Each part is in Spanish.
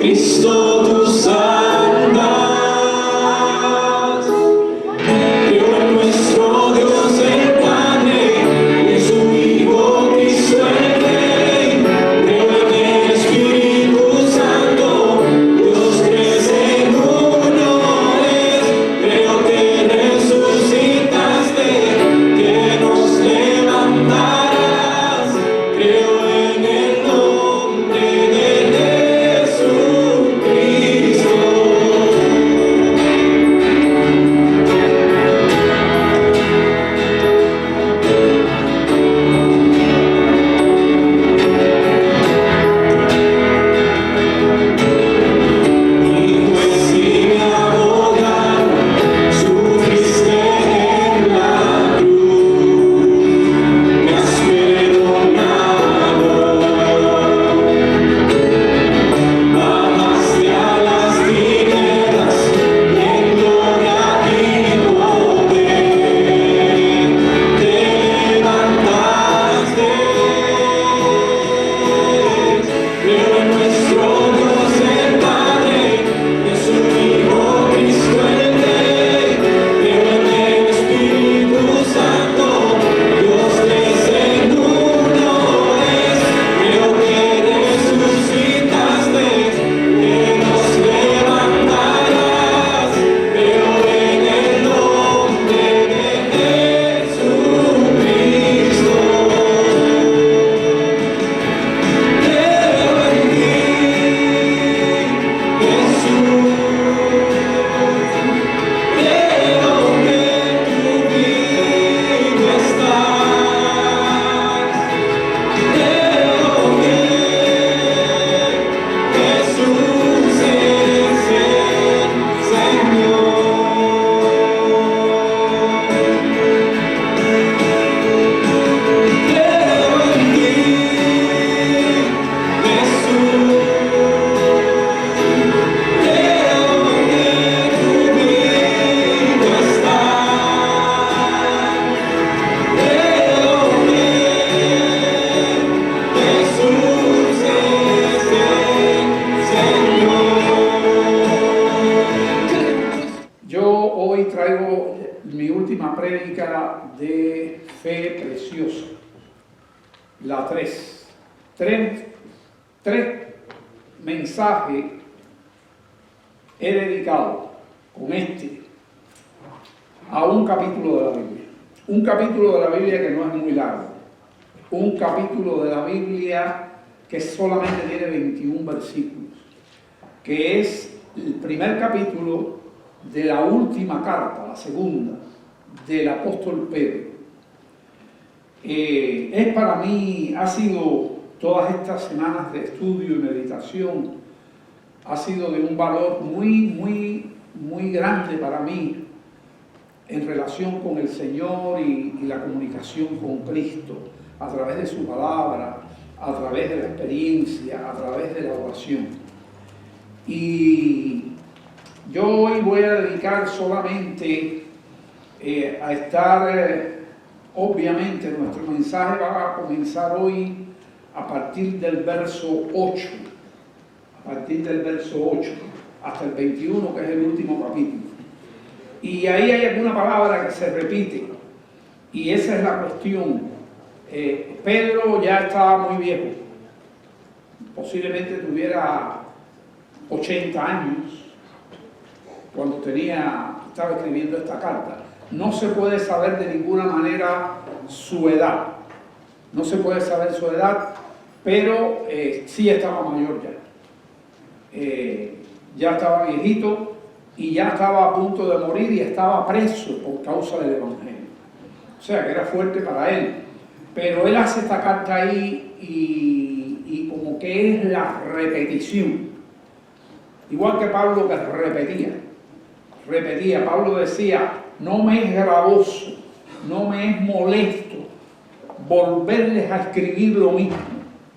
Cristo tú salvas. Creo en nuestro Dios el Padre, en su Hijo Cristo el Rey. Creo en el Espíritu Santo, Dios tres en uno es. Creo que resucitaste, que nos levantarás. Creo en el nombre de Jesucristo. Y pues si mi abogado sufriste en la cruz, me has perdonado. Bajaste a las tinieblas y en gloria y poder te levantaste. Creo en nuestro Dios el Padre, en su Hijo Cristo el Rey. Creo en el Espíritu Santo, Dios tres en uno es. Creo que resucitaste, que nos levantarás. Creo en el nombre de Jesucristo. Creo en ti, Jesús. Creo que tú vivo estás. Creo que Jesús es el Señor. Creo en ti, Jesús. Creo que tú vivo estás. Creo que Jesús es el Señor. Yo hoy traigo mi última prédica de fe preciosa, la 3. Tres mensajes he dedicado con este a un capítulo de la Biblia. Un capítulo de la Biblia que no es muy largo. Un capítulo de la Biblia que solamente tiene 21 versículos, que es el primer capítulo de la última carta, la segunda, del apóstol Pedro. Es para mí, ha sido todas estas semanas de estudio y meditación, ha sido de un valor muy grande para mí en relación con el Señor y la comunicación con Cristo a través de su palabra, a través de la experiencia, a través de la oración. Y yo hoy voy a dedicar solamente a estar, obviamente nuestro mensaje va a comenzar hoy a partir del verso 8, a partir del verso 8 hasta el 21, que es el último capítulo. Y ahí hay alguna palabra que se repite, y esa es la cuestión. Pedro ya estaba muy viejo, posiblemente tuviera 80 años cuando estaba escribiendo esta carta. No se puede saber de ninguna manera su edad, no se puede saber su edad, pero sí estaba mayor ya. Ya estaba viejito y ya estaba a punto de morir y estaba preso por causa del Evangelio. O sea que era fuerte para él. Pero él hace esta carta ahí y como que es la repetición. Igual que Pablo, que repetía. Pablo decía: no me es gravoso, no me es molesto volverles a escribir lo mismo.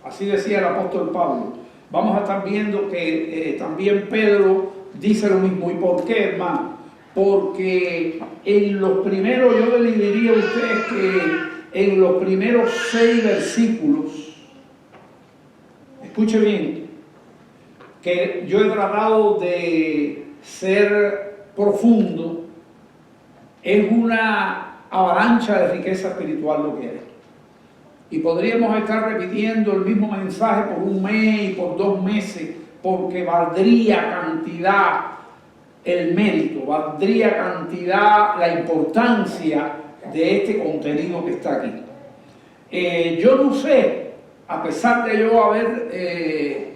Así decía el apóstol Pablo. Vamos a estar viendo que también Pedro dice lo mismo. ¿Y por qué, hermano? Porque en los primeros, yo le diría a ustedes que en los primeros 6 versículos, escuche bien, que yo he tratado de ser profundo, es una avalancha de riqueza espiritual lo que hay. Y podríamos estar repitiendo el mismo mensaje por un mes y por 2 meses, porque valdría cantidad el mérito, valdría cantidad la importancia de este contenido que está aquí. Yo no sé, a pesar de yo haber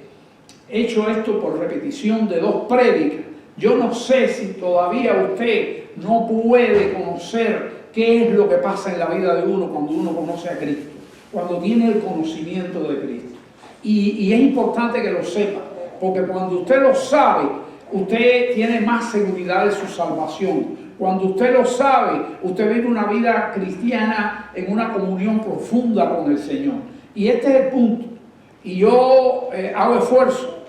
hecho esto por repetición de 2 prédicas, yo no sé si todavía usted no puede conocer qué es lo que pasa en la vida de uno cuando uno conoce a Cristo, cuando tiene el conocimiento de Cristo. Y es importante que lo sepa, porque cuando usted lo sabe, usted tiene más seguridad de su salvación. Cuando usted lo sabe, usted vive una vida cristiana en una comunión profunda con el Señor. Y este es el punto. Y yo hago esfuerzo,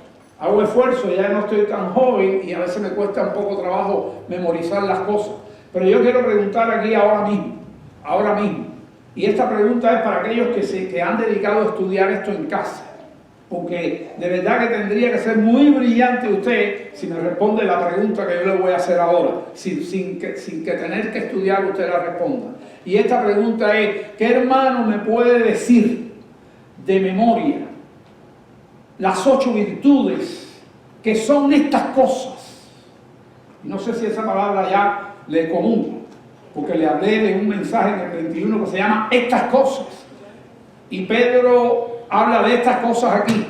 ya no estoy tan joven y a veces me cuesta un poco trabajo memorizar las cosas. Pero yo quiero preguntar aquí ahora mismo. Y esta pregunta es para aquellos que han dedicado a estudiar esto en casa. Porque de verdad que tendría que ser muy brillante usted si me responde la pregunta que yo le voy a hacer ahora, sin que tener que estudiar usted la responda. Y esta pregunta es, ¿qué hermano me puede decir de memoria las 8 virtudes que son estas cosas? No sé si esa palabra ya le es común, porque le hablé de un mensaje en el 21 que se llama estas cosas. Y Pedro habla de estas cosas aquí.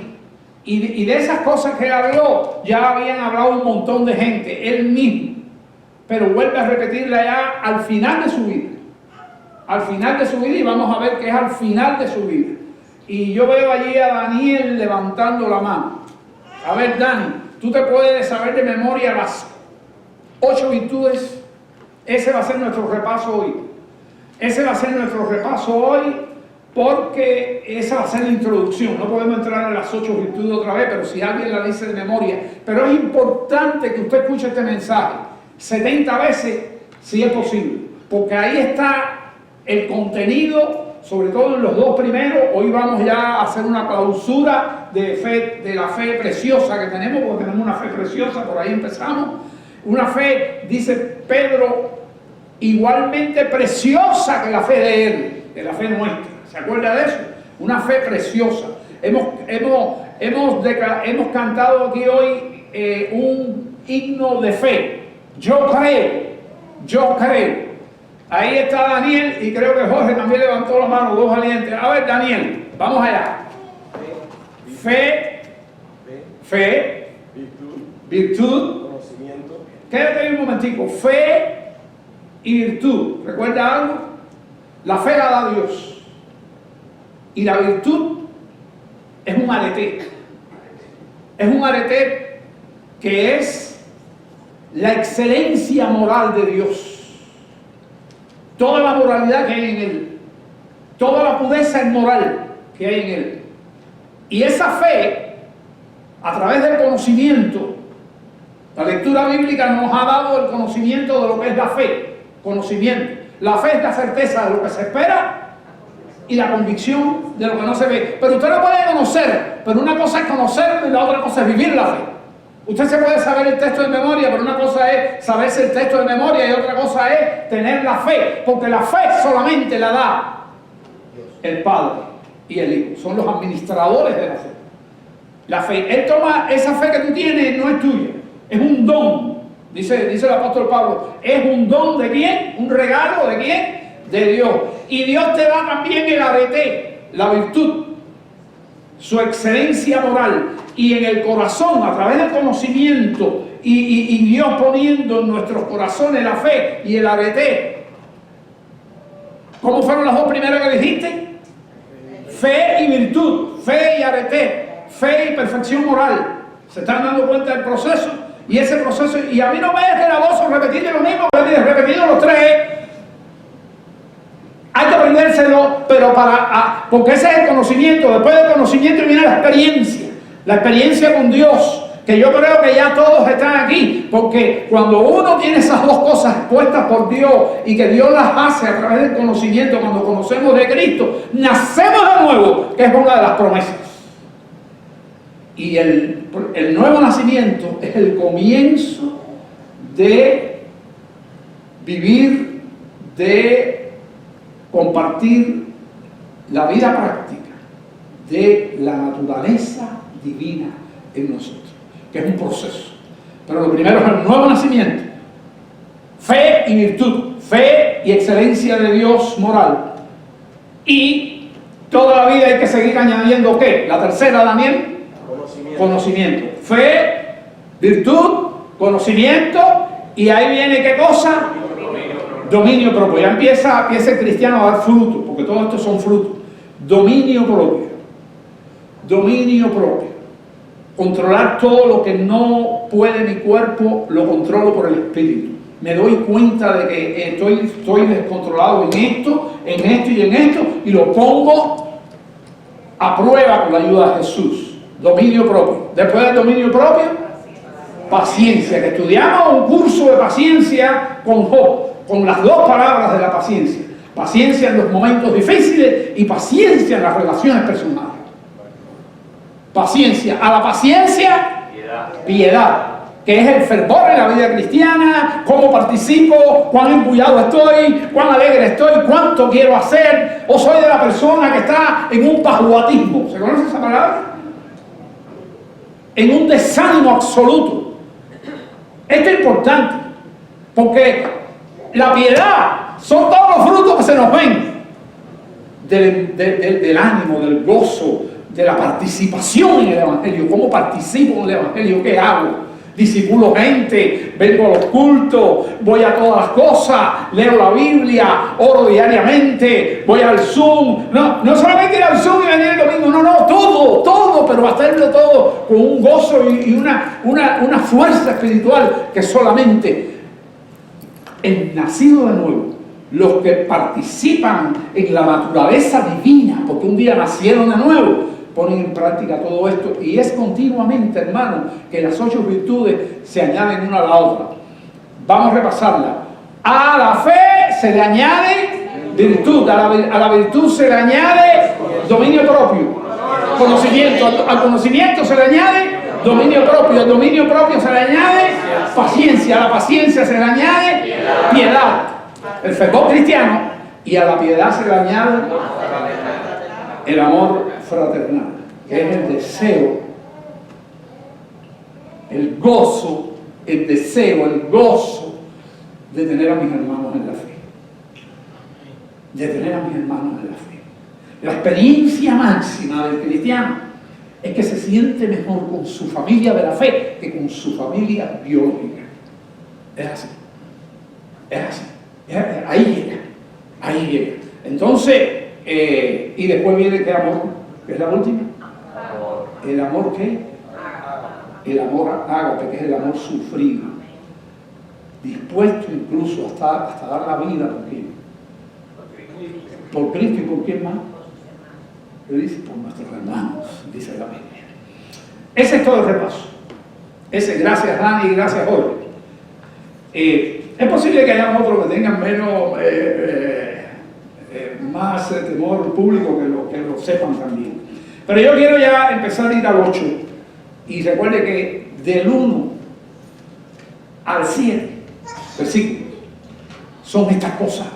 Y de esas cosas que habló, ya habían hablado un montón de gente, él mismo. Pero vuelve a repetirla ya al final de su vida. Al final de su vida, y vamos a ver que es al final de su vida. Y yo veo allí a Daniel levantando la mano. A ver, Dani, ¿tú te puedes saber de memoria las 8 virtudes? Ese va a ser nuestro repaso hoy. Porque esa va a ser la introducción. No podemos entrar en las 8 virtudes otra vez, pero si alguien la dice de memoria. Pero es importante que usted escuche este mensaje 70 veces, si es posible. Porque ahí está el contenido, sobre todo en los 2 primeros. Hoy vamos ya a hacer una clausura de la fe preciosa que tenemos, porque tenemos una fe preciosa, por ahí empezamos. Una fe, dice Pedro, igualmente preciosa que la fe de él, que la fe nuestra. ¿Se acuerda de eso? Una fe preciosa. Hemos cantado aquí hoy un himno de fe. Yo creo. Ahí está Daniel y creo que Jorge también levantó la mano, 2 valientes. A ver, Daniel, vamos allá. Fe, virtud, conocimiento. Quédate ahí un momentico. Fe y virtud. ¿Recuerda algo? La fe la da Dios. Y la virtud es un arete. Es un arete que es la excelencia moral de Dios. Toda la moralidad que hay en Él. Toda la pureza moral que hay en Él. Y esa fe, a través del conocimiento, la lectura bíblica nos ha dado el conocimiento de lo que es la fe. Conocimiento. La fe es la certeza de lo que se espera y la convicción de lo que no se ve. Pero usted lo puede conocer, pero una cosa es conocerlo y la otra cosa es vivir la fe. Usted se puede saber el texto de memoria, pero una cosa es saberse el texto de memoria y otra cosa es tener la fe, porque la fe solamente la da el Padre y el Hijo. Son los administradores de la fe. La fe, Él toma esa fe que tú tienes, no es tuya, es un don. Dice el apóstol Pablo, es un don ¿de quién? ¿Un regalo de quién? De Dios. Y Dios te da también el arete, la virtud, su excelencia moral. Y en el corazón, a través del conocimiento y Dios poniendo en nuestros corazones la fe y el arete. ¿Cómo fueron las 2 primeras que dijiste? Fe y virtud, fe y arete, fe y perfección moral. ¿Se están dando cuenta del proceso? Y ese proceso, y a mí no me es gravoso repetirle lo mismo que he repetido los 3. Hay que aprendérselo, pero porque ese es el conocimiento. Después del conocimiento viene la experiencia con Dios, que yo creo que ya todos están aquí, porque cuando uno tiene esas 2 cosas puestas por Dios y que Dios las hace a través del conocimiento, cuando conocemos de Cristo, nacemos de nuevo, que es una de las promesas. Y el nuevo nacimiento es el comienzo de vivir, de compartir la vida práctica de la naturaleza divina en nosotros, que es un proceso. Pero lo primero es el nuevo nacimiento, fe y virtud, fe y excelencia de Dios moral. Y toda la vida hay que seguir añadiendo ¿qué? La tercera, Daniel, conocimiento. Fe, virtud, conocimiento, y ahí viene ¿qué cosa? Dominio propio. Ya empieza el cristiano a dar fruto, porque todos estos son frutos. Dominio propio. Dominio propio. Controlar todo lo que no puede mi cuerpo, lo controlo por el espíritu. Me doy cuenta de que estoy descontrolado en esto y en esto, y lo pongo a prueba con la ayuda de Jesús. Dominio propio. Después del dominio propio, paciencia, que estudiamos un curso de paciencia con Job, con las dos palabras de la paciencia. Paciencia en los momentos difíciles y paciencia en las relaciones personales. Paciencia. A la paciencia, piedad, que es el fervor en la vida cristiana, cómo participo, cuán embullado estoy, cuán alegre estoy, cuánto quiero hacer, o soy de la persona que está en un pajuatismo. ¿Se conoce esa palabra? En un desánimo absoluto. Esto es importante, porque la piedad son todos los frutos que se nos ven del ánimo, del gozo, de la participación en el Evangelio. ¿Cómo participo en el Evangelio? ¿Qué hago? Discipulo gente, vengo a los cultos, voy a todas las cosas, leo la Biblia, oro diariamente, voy al Zoom. No solamente ir al Zoom y venir el domingo, todo, pero hacerlo todo con un gozo y una fuerza espiritual que solamente el nacido de nuevo, los que participan en la naturaleza divina, porque un día nacieron de nuevo, ponen en práctica todo esto, y es continuamente, hermano, que las 8 virtudes se añaden una a la otra. Vamos a repasarla. A la fe se le añade virtud, a la virtud se le añade dominio propio, conocimiento, al conocimiento se le añade dominio propio, al dominio propio se le añade paciencia, a la paciencia se le añade piedad, el fervor cristiano, y a la piedad se le añade el amor fraternal, que es el deseo, el gozo, el deseo, el gozo de tener a mis hermanos en la fe. De tener a mis hermanos en la fe. La experiencia máxima del cristiano es que se siente mejor con su familia de la fe que con su familia biológica. Es así. Es así. Ahí llega. Entonces, y después viene ¿qué amor? ¿Qué es la última? ¿El amor qué? El amor ágape, que es el amor sufrido. Dispuesto incluso hasta dar la vida por quién. Por Cristo y por quién más. Lo dice por nuestros hermanos, dice la Biblia. Ese es todo el repaso. Gracias Dani y gracias Jorge. Es posible que haya otros que tengan menos, más temor público que lo sepan también. Pero yo quiero ya empezar a ir al 8. Y recuerde que del 1 al 7 versículos son estas cosas.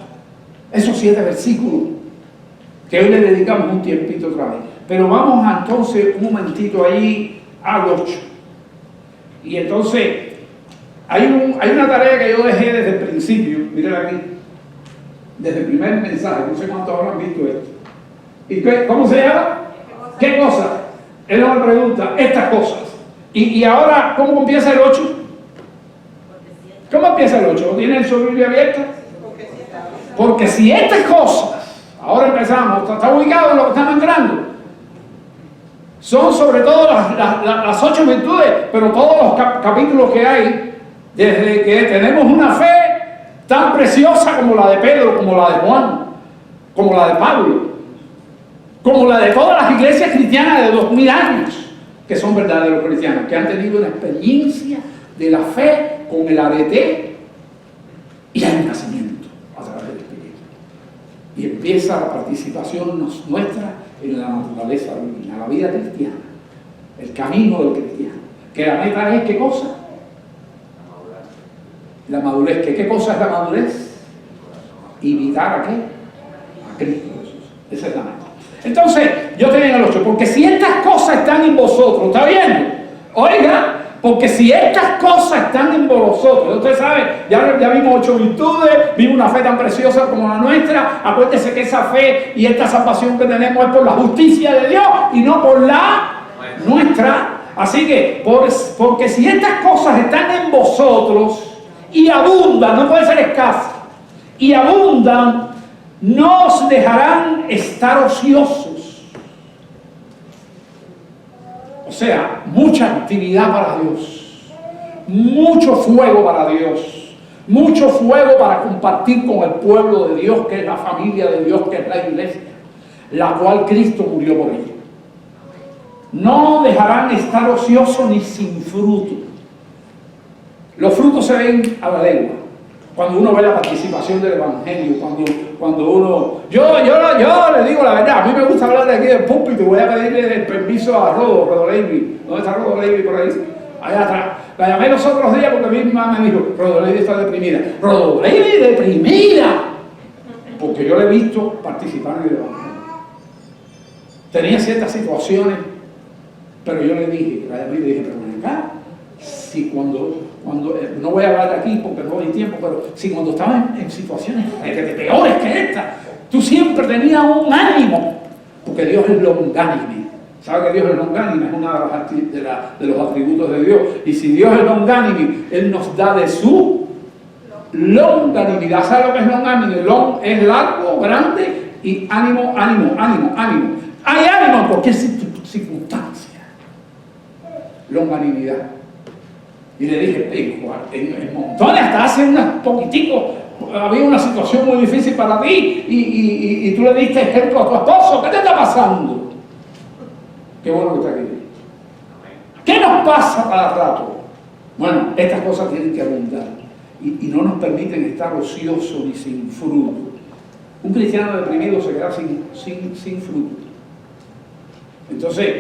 Esos 7 versículos que hoy le dedicamos un tiempito otra vez. Pero vamos entonces un momentito ahí al 8. Y entonces hay una tarea que yo dejé desde el principio, miren aquí, desde el primer mensaje, no sé cuántos habrán visto esto. ¿Y cómo se llama? ¿Qué cosa? Él nos pregunta, estas cosas. Y ahora, ¿cómo empieza el 8? ¿Cómo empieza el 8? ¿Tienen su Biblia abierta? Porque si estas cosas, ahora empezamos, está ubicado en lo que estamos entrando, son sobre todo las 8 virtudes, pero todos los capítulos que hay, desde que tenemos una fe tan preciosa como la de Pedro, como la de Juan, como la de Pablo, como la de todas las iglesias cristianas de 2000 años, que son verdaderos cristianos, que han tenido una experiencia de la fe con el arete y el nacimiento a través del Espíritu. Y empieza la participación nuestra en la naturaleza divina, la vida cristiana. el camino del cristiano. Que la meta es, ¿qué cosa? La madurez. ¿Qué cosa es la madurez? Imitar a qué? A Cristo Jesús. Esa es la meta. Entonces, yo tenía en el 8, porque si estas cosas están en vosotros, ¿está bien? Oiga, porque si estas cosas están en vosotros, usted sabe, ya vimos 8 virtudes, vimos una fe tan preciosa como la nuestra. Acuérdese que esa fe y esta salvación que tenemos es por la justicia de Dios y no por la nuestra. Así que, porque si estas cosas están en vosotros y abundan, no pueden ser escasas, y abundan, no os dejarán estar ociosos. O sea, mucha actividad para Dios, mucho fuego para Dios, mucho fuego para compartir con el pueblo de Dios, que es la familia de Dios, que es la iglesia, la cual Cristo murió por ella. No dejarán estar ociosos ni sin fruto. Los frutos se ven a la legua. Cuando uno ve la participación del Evangelio, cuando uno... Yo le digo la verdad, a mí me gusta hablar de aquí del púlpito, voy a pedirle el permiso a Rodo Levy. ¿Dónde está Rodo Levy por ahí? Allá atrás. La llamé los otros días porque mi mamá me dijo, Rodo Levy está deprimida. ¡Rodo Levy deprimida! Porque yo le he visto participar en el Evangelio. Tenía ciertas situaciones, pero yo le dije, la llamé y le dije, pero ven acá, si cuando no voy a hablar de aquí porque no hay tiempo, pero si cuando estaba en situaciones peores que esta, tú siempre tenías un ánimo, porque Dios es longánime. ¿Sabe que Dios es longánime? Es uno de los atributos de Dios. Y si Dios es longánime, Él nos da de su longanimidad. ¿Sabe lo que es longánime? Long es largo, grande, y ánimo. Hay ánimo en cualquier circunstancia. Longanimidad. Y le dije, en montones, hasta hace unos poquiticos, había una situación muy difícil para ti y tú le diste ejemplo a tu esposo. ¿Qué te está pasando? Qué bueno que está aquí. ¿Qué nos pasa cada rato? Bueno, estas cosas tienen que abundar y no nos permiten estar ociosos ni sin fruto. Un cristiano deprimido se queda sin fruto. Entonces,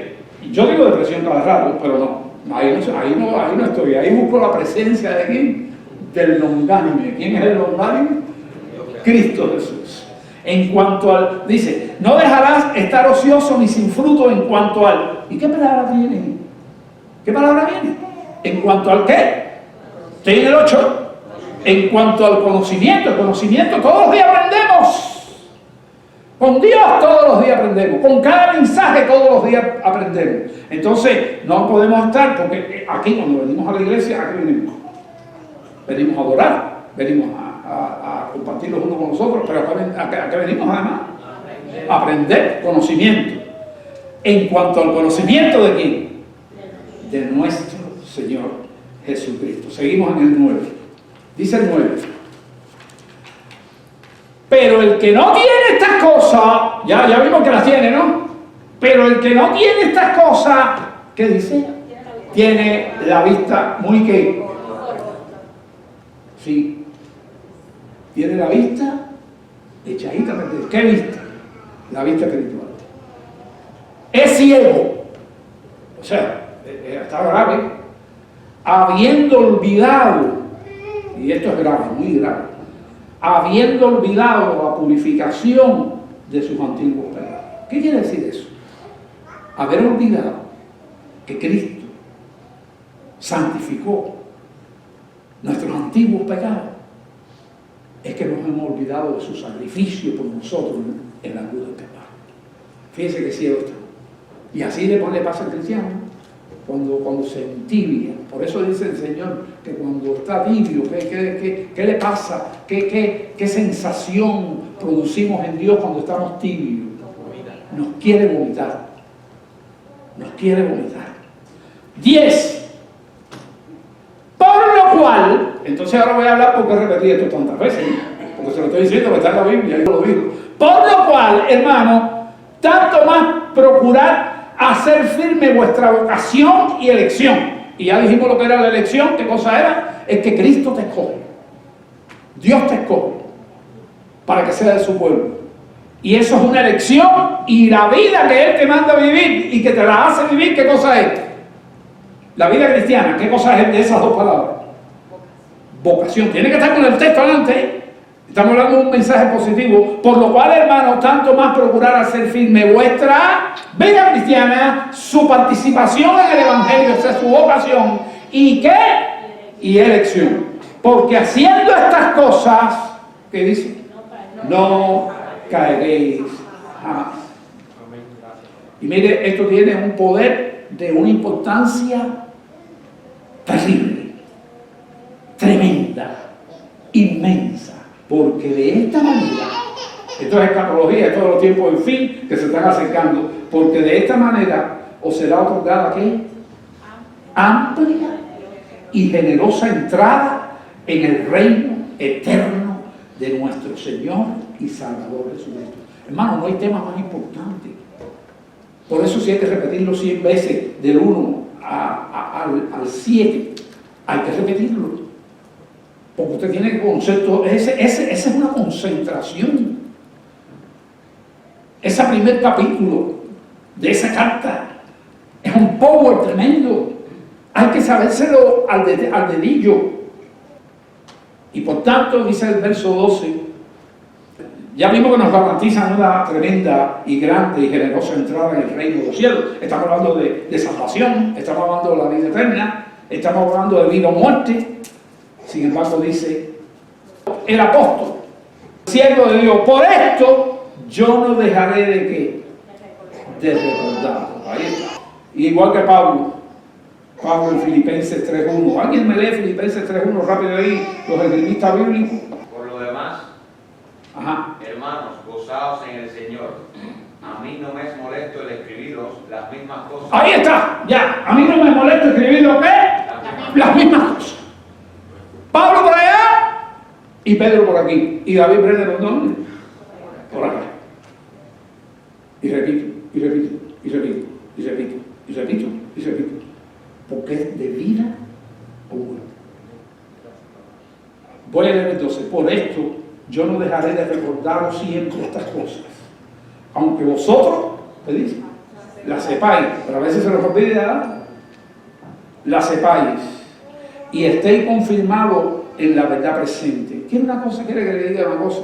yo digo depresión cada rato, pero no. Ahí no estoy, ahí busco la presencia de quién, del longánime. ¿Quién es el longánime? Cristo Jesús. En cuanto al, dice, no dejarás estar ocioso ni sin fruto en cuanto al, ¿y qué palabra viene? ¿Qué palabra viene? En cuanto al qué, estoy en el 8, en cuanto al conocimiento, el conocimiento todos los días aprendemos. Con Dios todos los días aprendemos, con cada mensaje todos los días aprendemos. Entonces no podemos estar, porque aquí cuando venimos a la iglesia, ¿a qué venimos? Venimos a adorar, venimos a compartir los unos con los otros, pero ¿a qué venimos además? A aprender conocimiento. En cuanto al conocimiento de quién? De nuestro Señor Jesucristo. Seguimos en el 9. Dice el 9. Pero el que no tiene estas cosas, ya vimos que las tiene, ¿no? Pero el que no tiene estas cosas, ¿qué dice? Tiene la vista muy ¿qué? Sí. Tiene la vista echadita. ¿Qué vista? La vista espiritual. Es ciego. O sea, está grave. Habiendo olvidado, y esto es grave, muy grave, habiendo olvidado la purificación de sus antiguos pecados. ¿Qué quiere decir eso? Haber olvidado que Cristo santificó nuestros antiguos pecados es que nos hemos olvidado de su sacrificio por nosotros en la cruz del Calvario. Fíjense que ciego está. Y así le pasa al cristiano cuando se entibia. Por eso dice el Señor que cuando está tibio, ¿qué le pasa? ¿Qué sensación producimos en Dios cuando estamos tibios? Nos quiere vomitar. Nos quiere vomitar. 10. Por lo cual, entonces ahora voy a hablar porque repetí esto tantas veces, porque se lo estoy diciendo, que está en la Biblia, y yo lo digo. Por lo cual, hermano, tanto más procurad hacer firme vuestra vocación y elección. Y ya dijimos lo que era la elección. ¿Qué cosa era? Es que Cristo te escoge. Dios te escoge para que sea de su pueblo. Y eso es una elección, y la vida que Él te manda a vivir y que te la hace vivir, ¿qué cosa es? La vida cristiana, ¿qué cosa es de esas dos palabras? Vocación. Tiene que estar con el texto adelante. Estamos hablando de un mensaje positivo. Por lo cual, hermanos, tanto más procurar hacer firme vuestra vida cristiana, su participación en el Evangelio, esa es su vocación. ¿Y qué? Y elección. Porque haciendo estas cosas, ¿qué dice? No caeréis jamás. Y mire, esto tiene un poder de una importancia terrible, tremenda, inmensa, porque de esta manera, esto es escatología, esto es los tiempos del fin que se están acercando, porque de esta manera os será otorgada ¿qué? Amplia y generosa entrada en el reino eterno de nuestro Señor y Salvador Jesucristo. Hermano, no hay tema más importante. Por eso si hay que repetirlo 100 veces, del 1 al 7, hay que repetirlo. Porque usted tiene que conocer todo. Esa es una concentración. Ese primer capítulo de esa carta es un power tremendo. Hay que sabérselo al dedillo. Y por tanto, dice el verso 12, ya vimos que nos garantizan una tremenda y grande y generosa entrada en el reino de los cielos. Estamos hablando de salvación, estamos hablando de la vida eterna, estamos hablando de vida o muerte. Sin embargo, dice el apóstol, siervo de Dios, por esto yo no dejaré de qué, de recordar. Ahí está. Y igual que Pablo en Filipenses 3.1. ¿Alguien me lee Filipenses 3.1 rápido ahí? Los escribistas bíblicos. Por lo demás, Ajá. hermanos, gozaos en el Señor. A mí no me es molesto el escribiros las mismas cosas. Ahí está, ya. A mí no me molesta escribir lo que las mismas cosas. Pablo por allá y Pedro por aquí. Y David Brenner, ¿dónde? Por acá. Y repito, y repito, y repito, y repito, y repito, y repito. Porque es de vida o muerte. Voy a leer el 12. Por esto yo no dejaré de recordaros siempre estas cosas. Aunque vosotros, ¿qué dice? Las sepáis, pero a veces se los olvida, las sepáis y estéis confirmados en la verdad presente. ¿Quiere una cosa? ¿Quiere que le diga una cosa?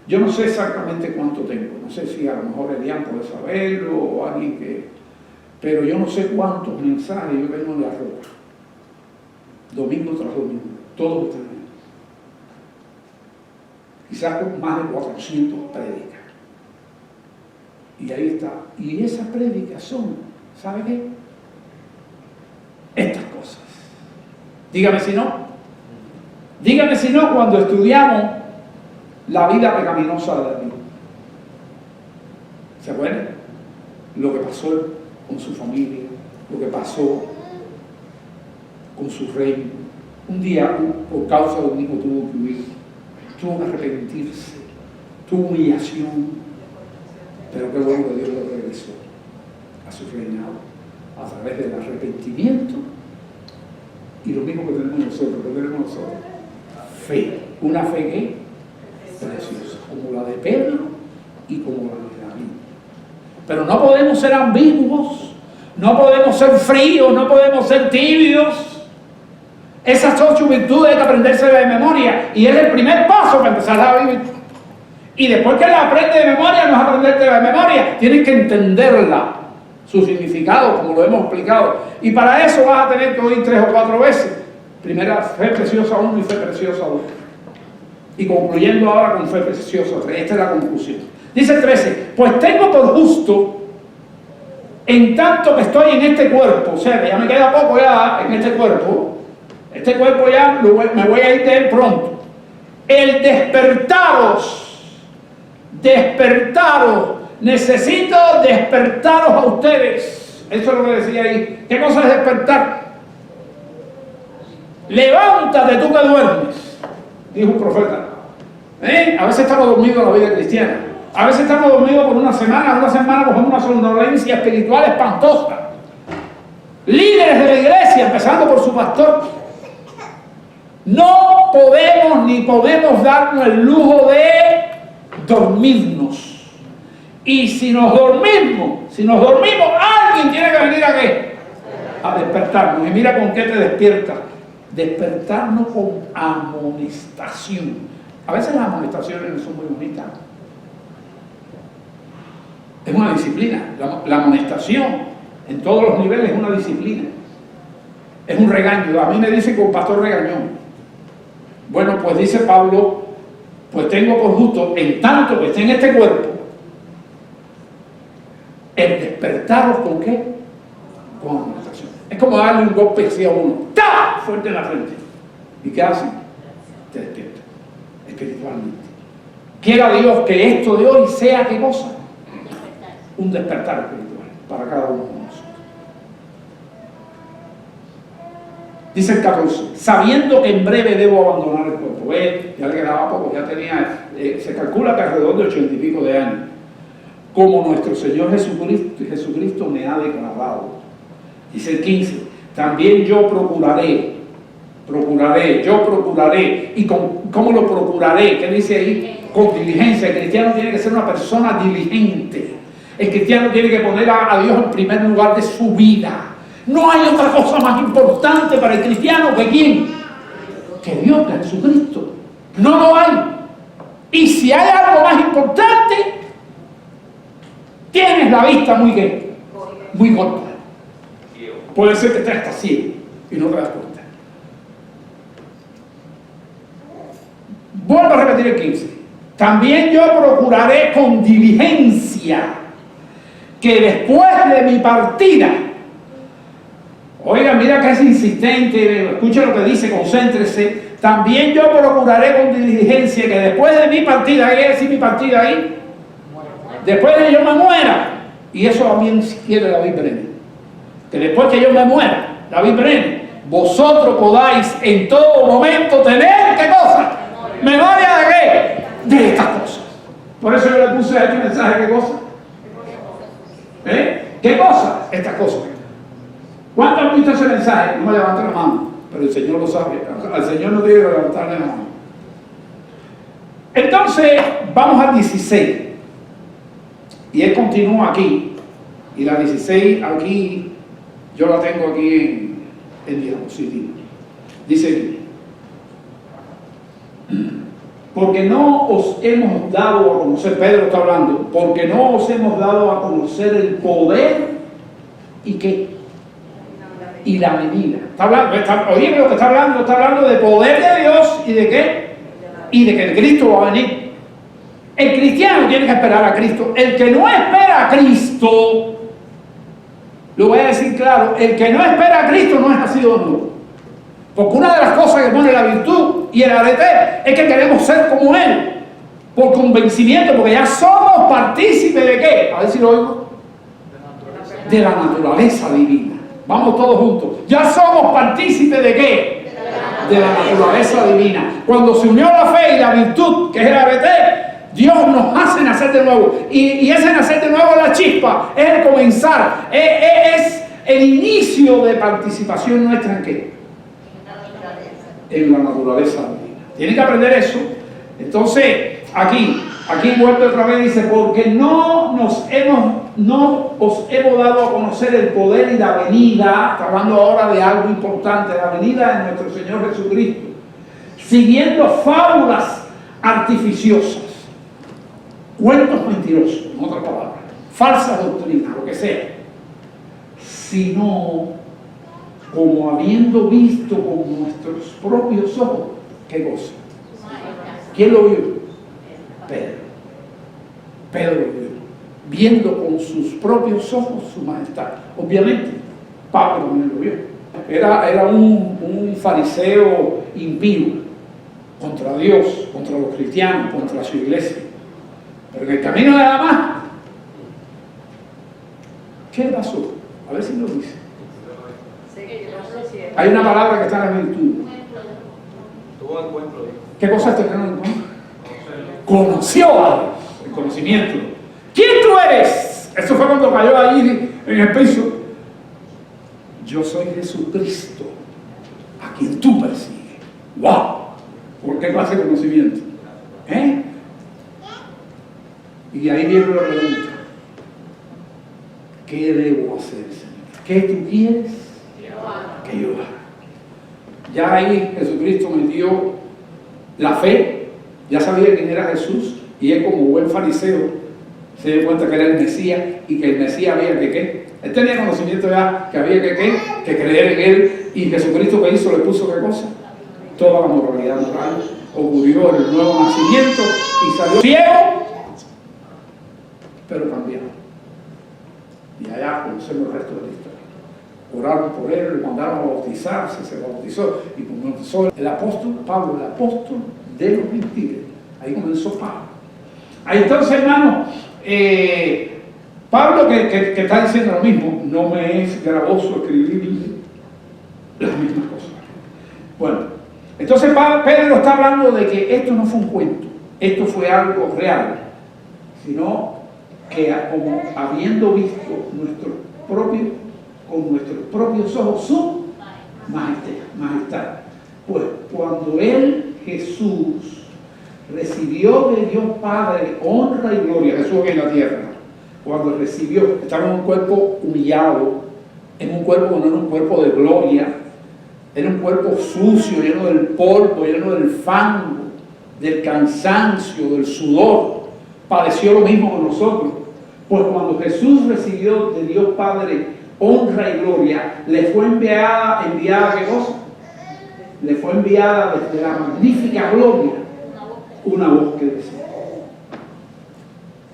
Yo no sé exactamente cuánto tengo, no sé si a lo mejor Elian puede saberlo o alguien que... Pero yo no sé cuántos mensajes yo tengo en la ropa, domingo tras domingo, todos están ahí. Quizás con más de 400 prédicas. Y ahí está. Y esas prédicas son, ¿sabe qué? Estas cosas. Dígame si no. Dígame si no cuando estudiamos la vida pecaminosa de David. ¿Se acuerdan? Lo que pasó con su familia, lo que pasó con su reino. Un día, por causa de un hijo, tuvo que huir, tuvo que arrepentirse, tuvo humillación, pero qué bueno que Dios lo regresó a su reinado a través del arrepentimiento y lo mismo que tenemos nosotros, fe, una fe que preciosa, como la de Pedro y como la de David. Pero no podemos ser ambiguos, no podemos ser fríos, no podemos ser tibios. Esas 8 virtudes hay que aprendérselas de memoria y es el primer paso para empezar a vivir. Y después que la aprendes de memoria, no es aprendértela de memoria, tienes que entenderla, su significado, como lo hemos explicado. Y para eso vas a tener que oír 3 o 4 veces. Primera, fe preciosa 1 y fe preciosa 2. Y concluyendo ahora con fe preciosa 3. Esta es la conclusión. Dice el 13, pues tengo por justo, en tanto que estoy en este cuerpo, o sea, que ya me queda poco ya en este cuerpo ya me voy a ir de él pronto, el despertaros, necesito despertaros a ustedes. Eso es lo que decía ahí. ¿Qué cosa es despertar? Levántate tú que duermes, dijo un profeta. A veces estamos dormidos en la vida cristiana. A veces estamos dormidos por una semana cogemos una somnolencia espiritual espantosa. Líderes de la iglesia, empezando por su pastor, no podemos ni podemos darnos el lujo de dormirnos. Y si nos dormimos, alguien tiene que venir a qué? a despertarnos. Y mira con qué te despierta. Despertarnos con amonestación. A veces las amonestaciones no son muy bonitas. Es una disciplina. La amonestación en todos los niveles es una disciplina. Es un regaño. A mí me dicen que un pastor regañón. Bueno, pues dice Pablo, pues tengo por justo, en tanto que esté en este cuerpo, el despertaros con qué? Con amonestación. Es como darle un golpe así a uno, ¡ta! Fuerte en la frente. ¿Y qué hace? Te despierta espiritualmente. Quiera Dios que esto de hoy sea, ¿qué cosa? Un despertar espiritual para cada uno de nosotros. Dice el 14, sabiendo que en breve debo abandonar el cuerpo. Ya le quedaba poco, ya tenía, se calcula que alrededor de 80 y pico de años. Como nuestro Señor Jesucristo me ha declarado. Dice el 15, también yo procuraré. ¿Y cómo lo procuraré? ¿Qué dice ahí? Con diligencia. El cristiano tiene que ser una persona diligente. El cristiano tiene que poner a Dios en primer lugar de su vida. No hay otra cosa más importante para el cristiano que ¿quién? Que Dios, que Jesucristo. No lo hay. Y si hay algo más importante, tienes la vista muy corta. Puede ser que estés hasta ciego y no te das cuenta. Vuelvo a repetir el 15. También yo procuraré con diligencia que después de mi partida, oiga, mira que es insistente, escucha lo que dice, concéntrese. También yo procuraré con diligencia que después de mi partida, ¿qué quiere decir mi partida ahí? Después de que yo me muera, y eso también quiere David Brennan, que después que yo me muera, David Brennan, vosotros podáis en todo momento tener, ¿qué cosa? ¿Memoria de qué? De estas cosas. Por eso yo le puse a este mensaje, ¿qué cosa? ¿Qué cosa? Estas cosas. ¿Cuántos han visto ese mensaje? No me levanten la mano, pero el Señor lo sabe. Al Señor no tiene que levantarle la mano. Entonces, vamos al 16. Y él continúa aquí. Y la 16 aquí, yo la tengo aquí en diapositiva. Dice aquí. Porque no os hemos dado a conocer, Pedro está hablando, porque no os hemos dado a conocer el poder y qué, y la medida. Oye, lo que está hablando de poder de Dios y de qué, y de que el Cristo va a venir. El cristiano tiene que esperar a Cristo. El que no espera a Cristo, lo voy a decir claro, el que no espera a Cristo no es nacido de nuevo. Porque una de las cosas que pone la virtud y el arete es que queremos ser como Él, por convencimiento, porque ya somos partícipes de ¿qué? A ver si lo oigo. De la naturaleza divina. Vamos todos juntos. Ya somos partícipes de ¿qué? De la naturaleza divina. Cuando se unió la fe y la virtud, que es el arete, Dios nos hace nacer de nuevo. Y ese nacer de nuevo es la chispa, es el comenzar, es el inicio de participación nuestra en ¿qué? En la naturaleza divina. Tienen que aprender eso. Entonces, aquí vuelve otra vez y dice, porque no os hemos dado a conocer el poder y la venida, está hablando ahora de algo importante, la venida de nuestro Señor Jesucristo, siguiendo fábulas artificiosas, cuentos mentirosos, en otras palabras, falsas doctrinas, lo que sea, sino como habiendo visto con nuestros propios ojos, ¿qué cosa? ¿Quién lo vio? Pedro lo vio, viendo con sus propios ojos su majestad. Obviamente, Pablo también lo vio. Era un fariseo impío contra Dios, contra los cristianos, contra su iglesia. Pero en el camino de Damasco, ¿qué pasó? A ver si lo dice. Hay una palabra que está en la virtud. Tuvo encuentro. ¿Qué cosa es tener un encuentro? Conoció a Dios, el conocimiento. ¿Quién tú eres? Eso fue cuando cayó ahí en el piso. Yo soy Jesucristo, a quien tú persigues. ¡Wow! ¿Por qué clase de conocimiento? Y ahí viene la pregunta. ¿Qué debo hacer, Señor? ¿Qué tú quieres Ya ahí Jesucristo metió la fe, ya sabía quién era Jesús, y él como buen fariseo se dio cuenta que era el Mesías y que el Mesías había que ¿qué? Él tenía conocimiento ya que había que ¿qué? Que creer en él, y Jesucristo que hizo, le puso ¿qué cosa? Toda la moralidad moral, ocurrió el nuevo nacimiento y salió ciego, pero cambiado. Y allá conocemos el resto de la historia. Oraron por él, lo mandaron a bautizarse, se bautizó y comenzó el apóstol Pablo, el apóstol de los gentiles. Ahí comenzó Pablo. Ahí entonces, hermano, Pablo que está diciendo lo mismo, no me es gravoso escribir las mismas cosas. Bueno, entonces Pedro está hablando de que esto no fue un cuento, esto fue algo real, sino que como habiendo visto con nuestros propios ojos su majestad. Pues cuando él, Jesús, recibió de Dios Padre honra y gloria, Jesús en la tierra, cuando recibió, estaba en un cuerpo humillado, en un cuerpo que no era un cuerpo de gloria, era un cuerpo sucio, lleno del polvo, lleno del fango, del cansancio, del sudor, padeció lo mismo con nosotros. Pues cuando Jesús recibió de Dios Padre honra y gloria, le fue enviada ¿qué cosa? Le fue enviada desde la magnífica gloria una voz que decía: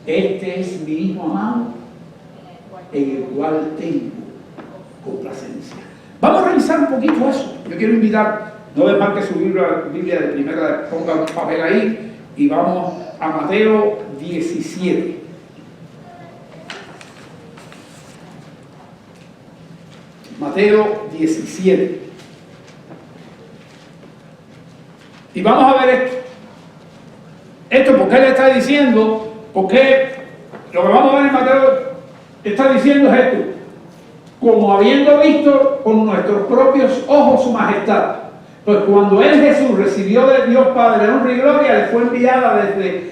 este es mi Hijo amado, en el cual tengo complacencia. Vamos a revisar un poquito eso. Yo quiero invitar, no desmarque su Biblia de primera, ponga un papel ahí y vamos a Mateo 17. Mateo 17. Y vamos a ver esto. Esto, ¿por qué le está diciendo? Porque lo que vamos a ver en Mateo está diciendo es esto: como habiendo visto con nuestros propios ojos su majestad. Pues cuando él, Jesús, recibió de Dios Padre honra y gloria, le fue enviada desde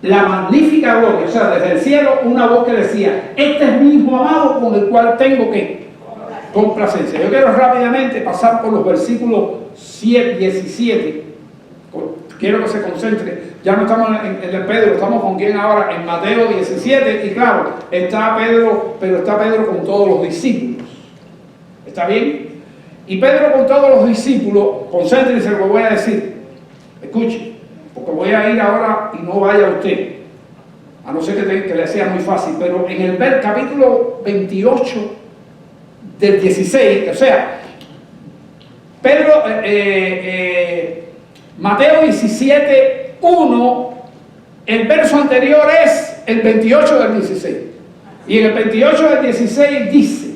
la magnífica gloria, o sea, desde el cielo, una voz que decía: este es mi Hijo amado con el cual tengo que complacencia. Yo quiero rápidamente pasar por los versículos 17. Quiero que se concentre. Ya no estamos en el Pedro, estamos con quién ahora, en Mateo 17. Y claro, está Pedro, pero está Pedro con todos los discípulos. ¿Está bien? Y Pedro con todos los discípulos, concéntrense en lo que voy a decir. Escuche, porque voy a ir ahora y no vaya usted, a no ser que le sea muy fácil, pero en el capítulo 28 del 16, o sea, Pedro, Mateo 17, 1, el verso anterior es el 28 del 16. Y en el 28 del 16 dice,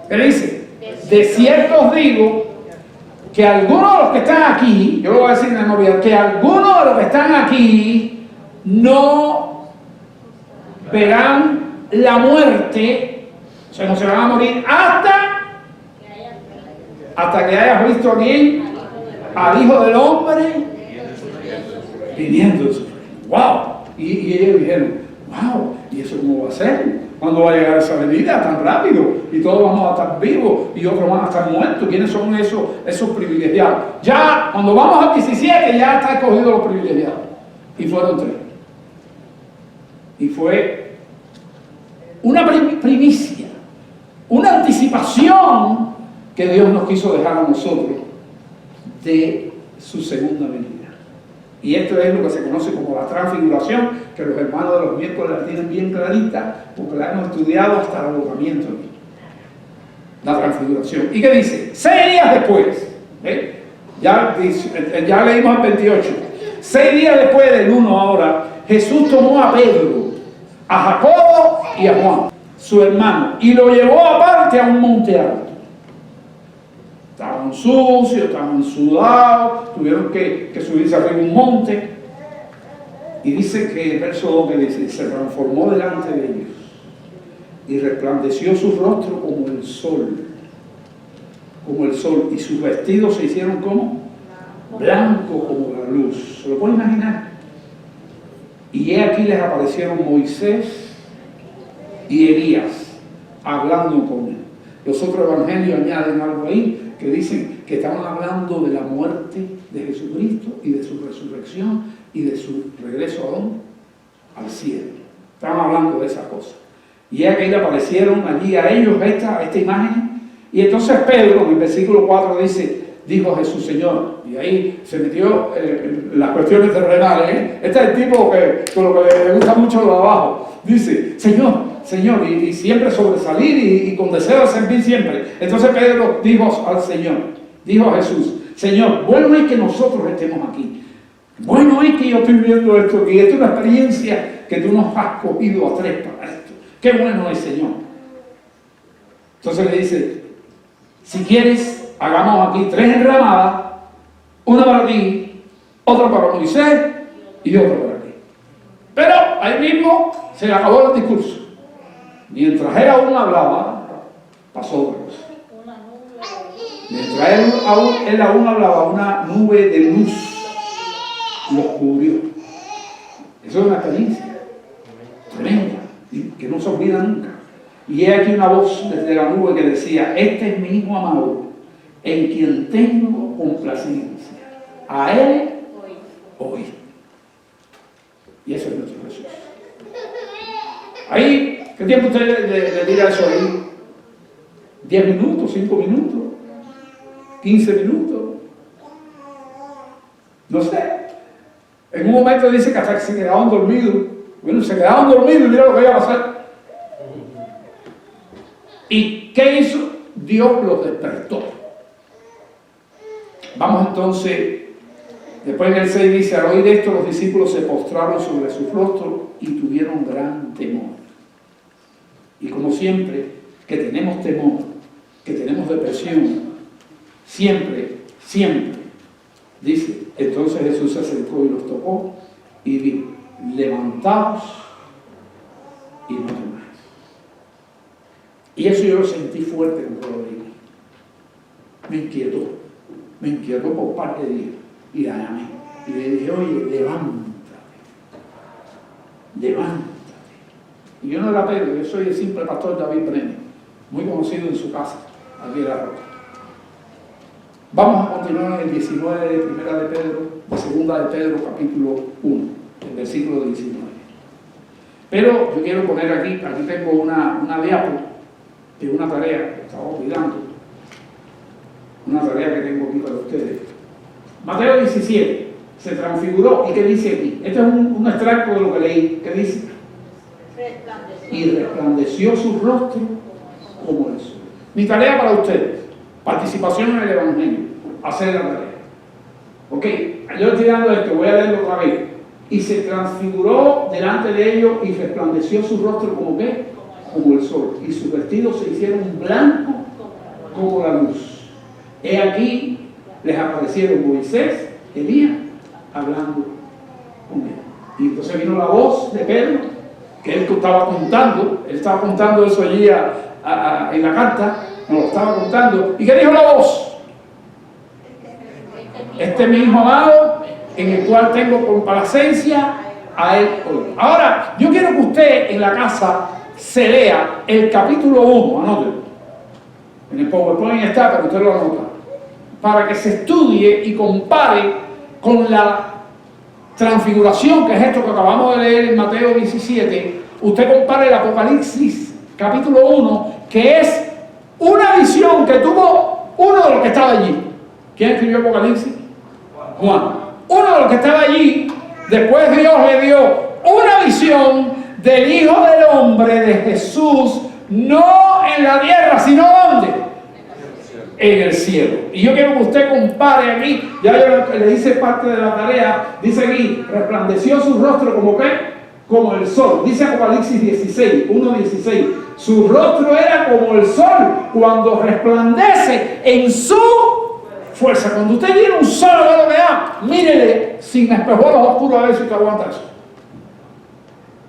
¿qué dice? De cierto os digo que algunos de los que están aquí, yo lo voy a decir en memoria, que algunos de los que están aquí no verán la muerte, o sea, no se van a morir hasta que hayas visto a quién, al Hijo del Hombre viniendo en su reino. ¡Wow! Y ellos dijeron: ¡wow! ¿Y eso cómo va a ser? ¿Cuándo va a llegar esa venida tan rápido? Y todos vamos a estar vivos y otros van a estar muertos. ¿Quiénes son esos privilegiados? Ya, cuando vamos al 17, ya está escogido los privilegiados. Y fueron 3. Y fue una primicia, una anticipación que Dios nos quiso dejar a nosotros de su segunda venida. Y esto es lo que se conoce como la transfiguración, que los hermanos de los miércoles la tienen bien clarita, porque la hemos estudiado hasta el agotamiento. La transfiguración. ¿Y qué dice? 6 días después, ya leímos el 28, 6 días después del 1 ahora, Jesús tomó a Pedro, a Jacobo y a Juan, su hermano, y lo llevó aparte a un monte alto. Estaban sucios, estaban sudados, tuvieron que subirse arriba un monte. Y dice que el verso 2 que dice: se transformó delante de ellos y resplandeció su rostro como el sol, y sus vestidos se hicieron como blancos como la luz. ¿Se lo puede imaginar? Y he aquí les aparecieron Moisés y Elías hablando con él. Los otros evangelios añaden algo ahí que dicen que estaban hablando de la muerte de Jesucristo y de su resurrección y de su regreso ¿a dónde? Al cielo. Estaban hablando de esas cosas. Y es que le aparecieron allí a ellos esta imagen. Y entonces Pedro, en el versículo 4 dice, dijo Jesús, Señor, y ahí se metió en las cuestiones terrenales, ¿eh? Este es el tipo que con lo que le gusta mucho lo de abajo. Dice, Señor, Señor, y siempre sobresalir y con deseo de servir siempre. Entonces Pedro dijo al Señor, dijo a Jesús, Señor, bueno es que nosotros estemos aquí. Bueno es que yo estoy viendo esto aquí. Esta es una experiencia que tú nos has cogido a tres para esto. Qué bueno es, Señor. Entonces le dice, si quieres, hagamos aquí 3 enramadas, una para ti, otra para Moisés y otra para ti. Pero ahí mismo se le acabó el discurso. Mientras él aún hablaba, pasó otra cosa. Mientras él aún hablaba, una nube de luz los cubrió. Eso es una experiencia tremenda, que no se olvida nunca. Y he aquí una voz desde la nube que decía, este es mi Hijo amado, en quien tengo complacencia. A él oí. Y eso es nuestro Jesús. Ahí, ¿qué tiempo usted le tira eso ahí? 10 minutos, 5 minutos, 15 minutos. No sé. En un momento dice que hasta que se quedaban dormidos. Bueno, se quedaban dormidos y mira lo que iba a pasar. ¿Y qué hizo? Dios los despertó. Vamos entonces, después en el 6 dice, al oír esto los discípulos se postraron sobre sus rostros y tuvieron gran temor. Y como siempre, que tenemos temor, que tenemos depresión, siempre, dice, entonces Jesús se acercó y los tocó y dijo, levantaos y no temáis. Y eso yo lo sentí fuerte cuando lo leí. Me inquietó por parte de Dios. Y la llamé. Y le dije, oye, levántate. Y yo no era Pedro, yo soy el simple pastor David Brenner, muy conocido en su casa, aquí en la Roca. Vamos a continuar en el 19 de Primera de Pedro, de Segunda de Pedro, capítulo 1, el versículo 19. Pero yo quiero poner aquí tengo una diapo de una tarea que estaba olvidando, una tarea que tengo aquí para ustedes. Mateo 17, se transfiguró, ¿y qué dice aquí? Este es un extracto de lo que leí, ¿qué dice? Y resplandeció su rostro como el sol. Mi tarea para ustedes, participación en el Evangelio, hacer la tarea. Ok, yo estoy dando esto, voy a leerlo otra vez. Y se transfiguró delante de ellos y resplandeció su rostro como ¿qué? Como el sol. Y sus vestidos se hicieron blancos como la luz. He aquí, les aparecieron Moisés, Elías, hablando con él. Y entonces vino la voz de Pedro, que él estaba contando eso allí en la carta, nos lo estaba contando. ¿Y qué dijo la voz? Este es mi Hijo amado, en el cual tengo complacencia, a él hoy. Ahora, yo quiero que usted en la casa se lea el capítulo 1, anótelo. En el PowerPoint está, pero usted lo anota. Para que se estudie y compare con la transfiguración, que es esto que acabamos de leer en Mateo 17, usted compare el Apocalipsis capítulo 1, que es una visión que tuvo uno de los que estaba allí. ¿Quién escribió Apocalipsis? Juan. Uno de los que estaba allí, después Dios le dio una visión del Hijo del Hombre, de Jesús, no en la tierra, sino ¿dónde? En el cielo. Y yo quiero que usted compare aquí, ya yo le hice parte de la tarea, dice aquí, resplandeció su rostro como ¿qué? Como el sol. Dice Apocalipsis 16, 1:16. Su rostro era como el sol cuando resplandece en su fuerza. Cuando usted tiene un sol a lo que da, mírele sin espejuelos oscuros a ver si usted aguanta eso.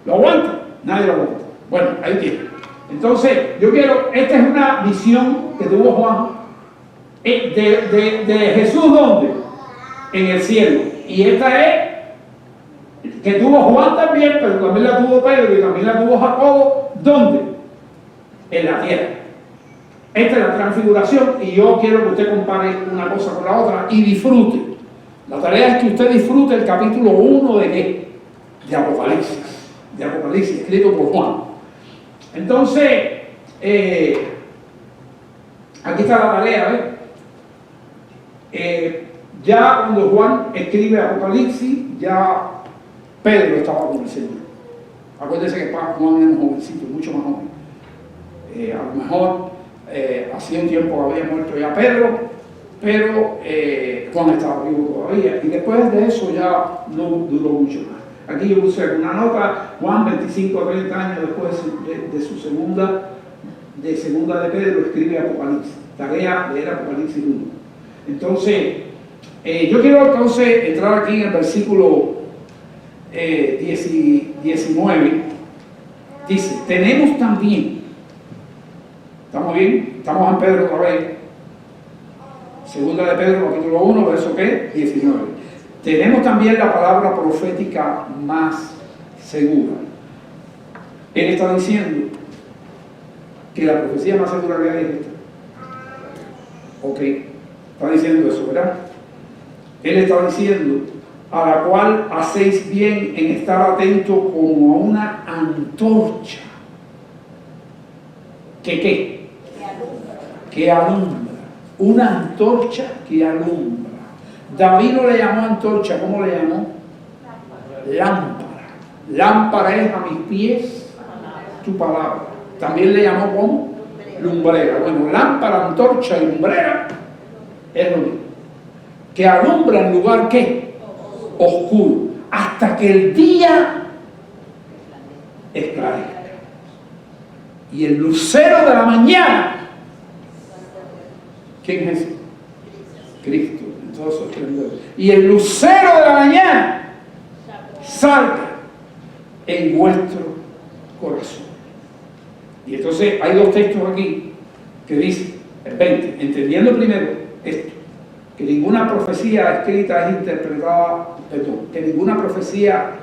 ¿Lo aguanta? Nadie lo aguanta. Bueno, ahí tiene. Entonces, yo quiero, esta es una visión que tuvo Juan de Jesús, ¿dónde? En el cielo. Y esta es que tuvo Juan también, pero también la tuvo Pedro y también la tuvo Jacobo, ¿dónde? En la tierra. Esta es la transfiguración y yo quiero que usted compare una cosa con la otra y disfrute. La tarea es que usted disfrute el capítulo 1 de ¿qué? De Apocalipsis, escrito por Juan. Entonces, aquí está la tarea, ya cuando Juan escribe Apocalipsis, ya Pedro estaba con el Señor. Acuérdense que Juan era un jovencito, mucho más joven. A lo mejor hacía un tiempo que había muerto ya Pedro, pero Juan estaba vivo todavía. Y después de eso ya no duró mucho más. Aquí yo puse una nota: Juan, 25 o 30 años después de su segunda de Pedro, escribe Apocalipsis. Tarea de leer Apocalipsis 1. Entonces, yo quiero entonces entrar aquí en el versículo 19. Dice: tenemos también, ¿estamos bien? Estamos en Pedro otra vez. Segunda de Pedro, capítulo 1, verso ¿qué? 19. Tenemos también la palabra profética más segura. Él está diciendo que la profecía más segura que hay es esta. Ok, está diciendo eso, ¿verdad? Él está diciendo: a la cual hacéis bien en estar atentos como a una antorcha. ¿Que qué? Que alumbra. Una antorcha que alumbra. David no le llamó antorcha, ¿cómo le llamó? Lámpara. Lámpara es a mis pies tu palabra. También le llamó ¿cómo? Lumbrera. Bueno, lámpara, antorcha y lumbrera es lo mismo. Que alumbra en lugar ¿qué? Oscuro. Hasta que el día esclarezca. Y el lucero de la mañana, ¿quién es ese? Cristo. Entonces, y el lucero de la mañana salga en vuestro corazón. Y entonces hay dos textos aquí que dicen, el 20, entendiendo primero esto, que ninguna profecía escrita es interpretada, perdón, que ninguna profecía,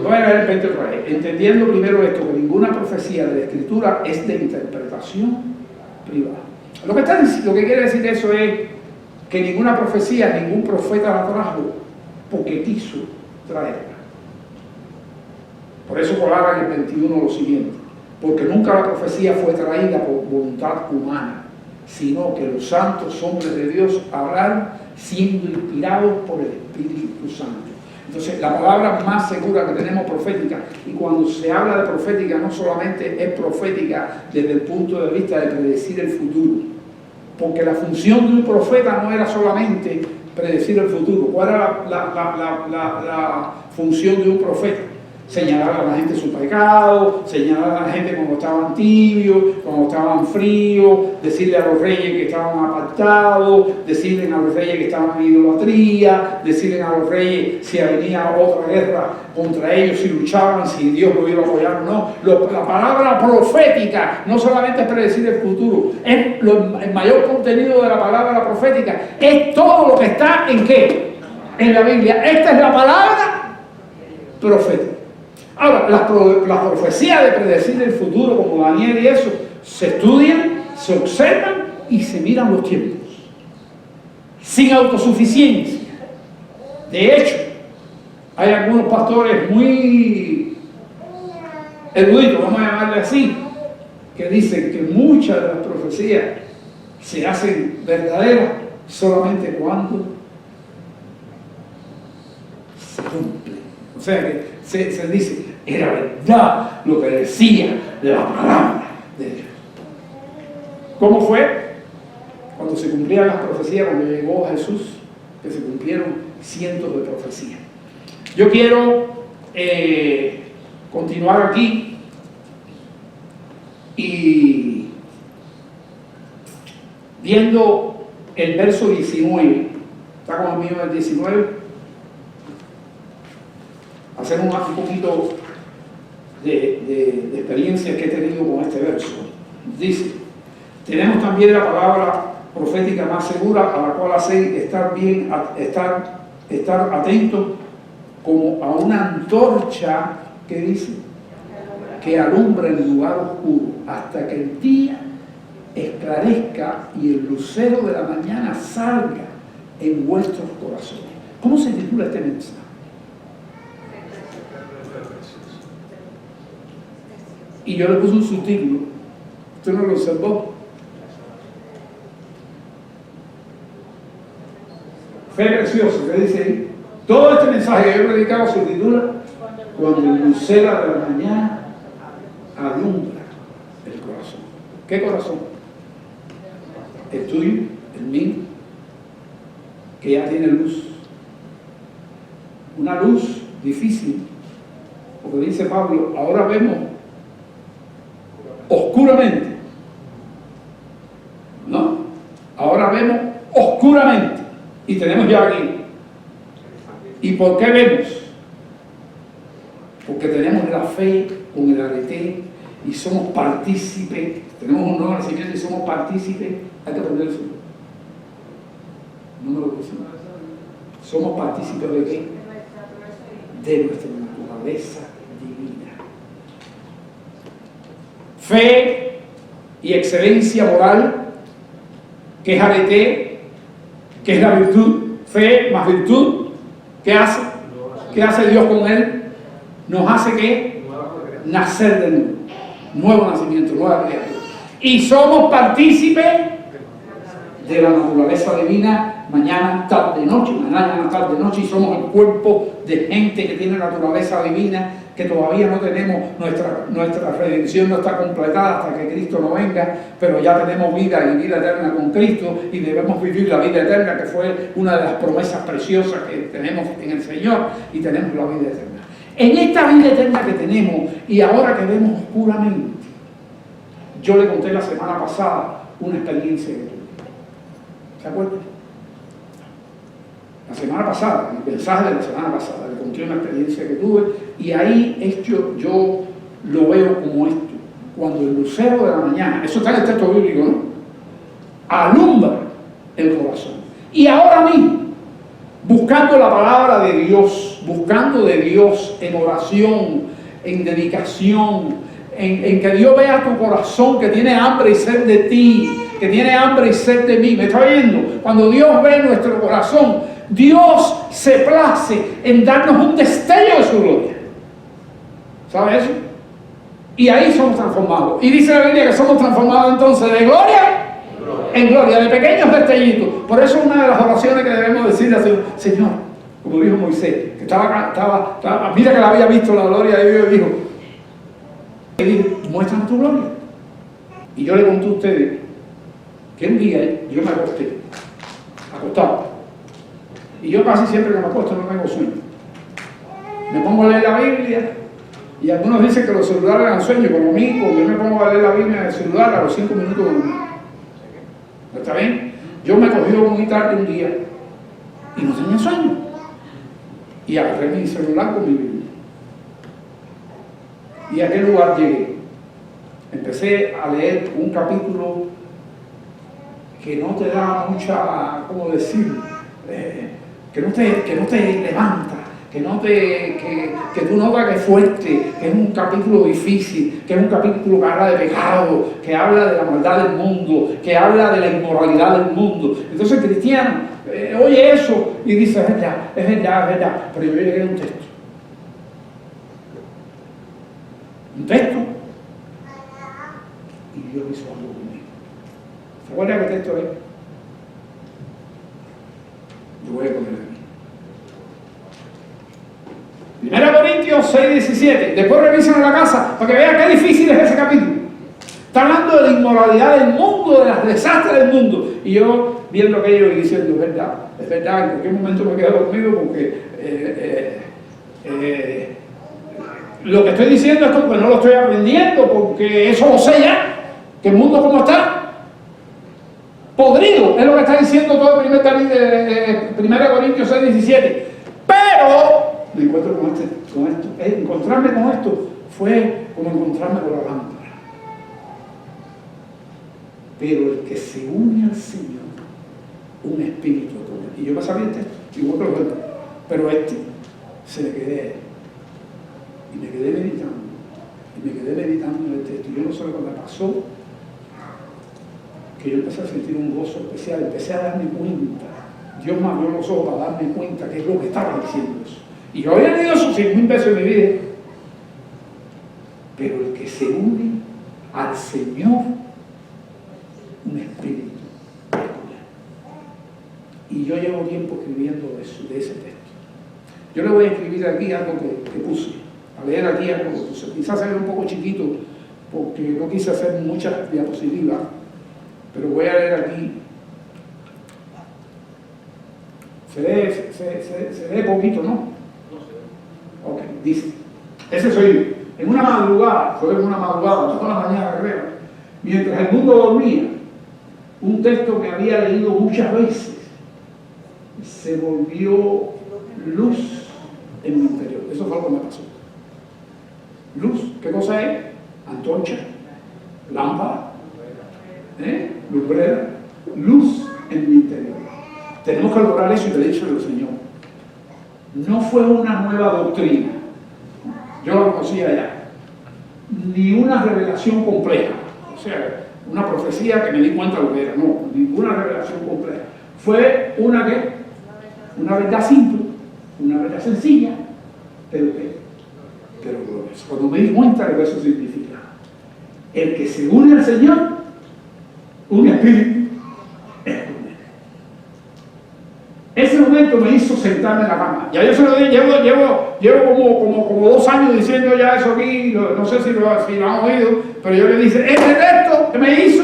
voy a leer el 20 otra vez, entendiendo primero esto, que ninguna profecía de la Escritura es de interpretación privada. Lo que quiere decir eso es que ninguna profecía, ningún profeta la trajo porque quiso traerla. Por eso coloca en el 21 lo siguiente: porque nunca la profecía fue traída por voluntad humana, sino que los santos hombres de Dios hablaron siendo inspirados por el Espíritu Santo. Entonces, la palabra más segura que tenemos profética, y cuando se habla de profética, no solamente es profética desde el punto de vista de predecir el futuro, porque la función de un profeta no era solamente predecir el futuro. ¿Cuál era la función de un profeta? Señalar a la gente su pecado, señalar a la gente cuando estaban tibios, cuando estaban fríos, decirle a los reyes que estaban apartados, decirle a los reyes que estaban en idolatría, decirle a los reyes si venía otra guerra contra ellos, si luchaban, si Dios lo iba a apoyar o no. La palabra profética no solamente es predecir el futuro, es el mayor contenido de la palabra profética, es todo lo que está en ¿qué? En la Biblia. Esta es la palabra profética. Ahora, las profecías de predecir el futuro, como Daniel y eso, se estudian, se observan y se miran los tiempos. Sin autosuficiencia. De hecho, hay algunos pastores muy eruditos, vamos a llamarle así, que dicen que muchas de las profecías se hacen verdaderas solamente cuando se cumplen. O sea que se dice, era verdad lo que decía la palabra de Dios. ¿Cómo fue? Cuando se cumplían las profecías, cuando llegó Jesús, que se cumplieron cientos de profecías. Yo quiero continuar aquí y viendo el verso 19. ¿Está conmigo el 19? Hacer un poquito de experiencia que he tenido con este verso. Dice: tenemos también la palabra profética más segura, a la cual hacéis estar atentos como a una antorcha que dice que alumbra en lugar oscuro, hasta que el día esclarezca y el lucero de la mañana salga en vuestros corazones. ¿Cómo se titula este mensaje? Y yo le puse un subtítulo. ¿Usted no lo observó? Fe preciosa, ¿qué dice ahí? Todo este mensaje que yo he predicado se titula Cuando el lucero de la mañana alumbra el corazón. ¿Qué corazón? El tuyo, el mío, que ya tiene luz. Una luz difícil, porque dice Pablo, ahora vemos oscuramente. ¿No? Ahora vemos oscuramente. Y tenemos ya aquí. ¿Y por qué vemos? Porque tenemos la fe con el arete y somos partícipes. Tenemos un nuevo nacimiento y somos partícipes. Hay que aprender eso. No me lo puse. Somos partícipes de qué? De nuestra naturaleza divina. Fe y excelencia moral, que es arete, que es la virtud. Fe más virtud, ¿qué hace? ¿Qué hace Dios con él? Nos hace ¿qué? Nacer de nuevo. Nuevo nacimiento, nueva criatura. Y somos partícipes de la naturaleza divina mañana, tarde, noche, mañana, tarde, noche, y somos el cuerpo de gente que tiene naturaleza divina, que todavía no tenemos, nuestra redención no está completada hasta que Cristo no venga, pero ya tenemos vida y vida eterna con Cristo y debemos vivir la vida eterna, que fue una de las promesas preciosas que tenemos en el Señor, y tenemos la vida eterna. En esta vida eterna que tenemos y ahora que vemos oscuramente, yo le conté la semana pasada una experiencia que tuve. ¿Se acuerdan? La semana pasada, el mensaje de la semana pasada, le conté una experiencia que tuve y ahí yo lo veo como esto. Cuando el lucero de la mañana, eso está en el texto bíblico, ¿no? Alumbra el corazón. Y ahora mismo, buscando la palabra de Dios, buscando de Dios en oración, en dedicación, en que Dios vea tu corazón que tiene hambre y sed de ti, que tiene hambre y sed de mí. ¿Me está oyendo? Cuando Dios ve nuestro corazón, Dios se place en darnos un destello de su gloria. ¿Sabe eso? Y ahí somos transformados. Y dice la Biblia que somos transformados entonces de gloria en gloria, de pequeños destellitos. Por eso una de las oraciones que debemos decirle al Señor, Señor, como dijo Moisés, que estaba mira que la había visto la gloria de Dios, y dijo, muéstrame tu gloria. Y yo le conté a ustedes que un día yo me acostado. Y yo casi siempre que me acuesto no tengo sueño. Me pongo a leer la Biblia, y algunos dicen que los celulares dan sueño, como a mí, porque yo me pongo a leer la Biblia en el celular a los 5 minutos de dormir. ¿Está bien? Yo me cogí muy tarde un día y no tenía sueño. Y agarré mi celular con mi Biblia. Y a aquel lugar llegué. Empecé a leer un capítulo que no te da mucha, ¿cómo decir? Que no te levanta, que tú notas que es fuerte, que es un capítulo difícil, que es un capítulo que habla de pecado, que habla de la maldad del mundo, que habla de la inmoralidad del mundo. Entonces el cristiano oye eso y dice, es verdad, pero yo llegué a un texto. Un texto. Y Dios hizo algo conmigo. ¿Se acuerdan qué texto es? Yo voy a poner aquí. 1 Corintios 6:17. Después revisen en la casa para que vean qué difícil es ese capítulo. Está hablando de la inmoralidad del mundo, de los desastres del mundo. Y yo viendo aquello y diciendo, es verdad, en cualquier momento me quedo dormido porque lo que estoy diciendo es que no lo estoy aprendiendo, porque eso lo sé ya, que el mundo como está. Podrido, es lo que está diciendo todo el 1 Corintios 6:17. Pero me encuentro con esto. Encontrarme con esto fue como encontrarme con la lámpara. Pero el que se une al Señor, un espíritu todo. Y yo me sabía el texto, igual que los demás. Pero se le quedé. Y me quedé meditando. Y me quedé quedé meditando en el texto. Yo no sé lo que me pasó, que yo empecé a sentir un gozo especial, empecé a darme cuenta. Dios me abrió los ojos para darme cuenta que es lo que estaba diciendo eso. Y yo había leído eso 100.000 veces en mi vida. Pero el que se une al Señor, un espíritu. Y yo llevo tiempo escribiendo eso, de ese texto. Yo le voy a escribir aquí algo que puse, a leer aquí algo que puse. Quizás sea un poco chiquito, porque no quise hacer muchas diapositivas, pero voy a leer aquí. Se lee poquito, ¿no? Ok, dice. Ese soy yo. En una madrugada, toda la mañana creo, mientras el mundo dormía, un texto que había leído muchas veces se volvió luz en mi interior. Eso fue lo que me pasó. Luz, ¿qué cosa es? Antorcha, lámpara, lumbrera, luz en mi interior. Tenemos que lograr eso y pedírselo al Señor. No fue una nueva doctrina, yo lo conocía ya, ni una revelación compleja, o sea, una profecía que me di cuenta de lo que era, no, ninguna revelación compleja. Fue una verdad simple, una verdad sencilla, pero gloriosa. Cuando me di cuenta de lo que eso significa, el que se une al Señor, un espíritu, es con él. Ese momento me hizo sentarme en la cama. Ya yo se lo dije, llevo como 2 años diciendo ya eso aquí, no sé si lo han oído, pero yo le dije, este texto que me hizo,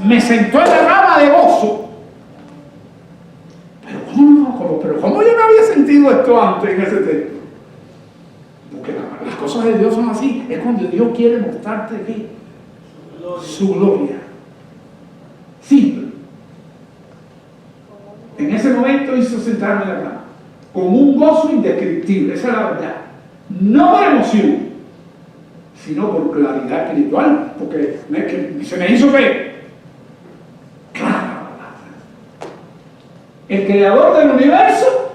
me sentó en la cama de gozo. Pero ¿cómo yo no había sentido esto antes en ese texto? Porque las cosas de Dios son así, es cuando Dios quiere mostrarte ¿qué? Su gloria. Simple. En ese momento hizo sentarme en la cama, con un gozo indescriptible, esa es la verdad. No por emoción, sino por claridad espiritual, porque se me hizo que, claro, el creador del universo,